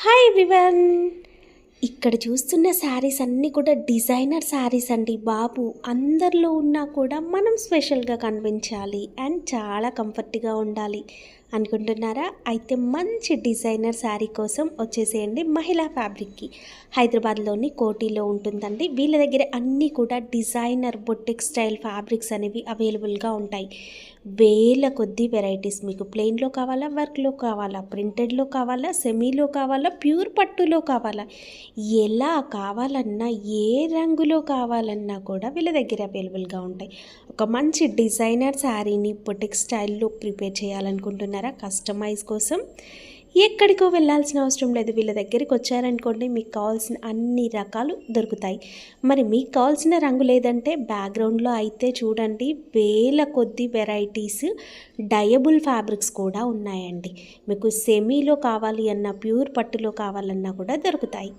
Hi everyone. ఇక్కడ చూస్తున్న శారీస్ అన్నీ కూడా డిజైనర్ శారీస్ అండి బాబు. అందరిలో ఉన్నా కూడా మనం స్పెషల్గా కనిపించాలి అండ్ చాలా కంఫర్ట్గా ఉండాలి అనుకుంటున్నారా? అయితే మంచి డిజైనర్ శారీ కోసం వచ్చేసేయండి మహిళా ఫ్యాబ్రిక్కి. హైదరాబాద్లోని కోటిలో ఉంటుందండి. వీళ్ళ దగ్గర అన్నీ కూడా డిజైనర్ బొటిక్ స్టైల్ ఫ్యాబ్రిక్స్ అనేవి అవైలబుల్గా ఉంటాయి. వేల కొద్ది వెరైటీస్, మీకు ప్లెయిన్లో కావాలా, వర్క్లో కావాలా, ప్రింటెడ్లో కావాలా, సెమీలో కావాలా, ప్యూర్ పట్టులో కావాలా, ఎలా కావాలన్నా ఏ రంగులో కావాలన్నా కూడా వీళ్ళ దగ్గర అవైలబుల్గా ఉంటాయి. ఒక మంచి డిజైనర్ శారీని బొటిక్ స్టైల్లో ప్రిపేర్ చేయాలనుకుంటున్నారా? కస్టమైజ్ కోసం ఎక్కడికో వెళ్ళాల్సిన అవసరం లేదు. వీళ్ళ దగ్గరికి వచ్చారనుకోండి, మీకు కావాల్సిన అన్ని రకాలు దొరుకుతాయి. మరి మీకు కావాల్సిన రంగు లేదంటే బ్యాక్గ్రౌండ్లో అయితే చూడండి, వేల కొద్ది వెరైటీస్ డయబుల్ ఫ్యాబ్రిక్స్ కూడా ఉన్నాయండి. మీకు సెమీలో కావాలి అన్నా, ప్యూర్ పట్టులో కావాలన్నా కూడా దొరుకుతాయి.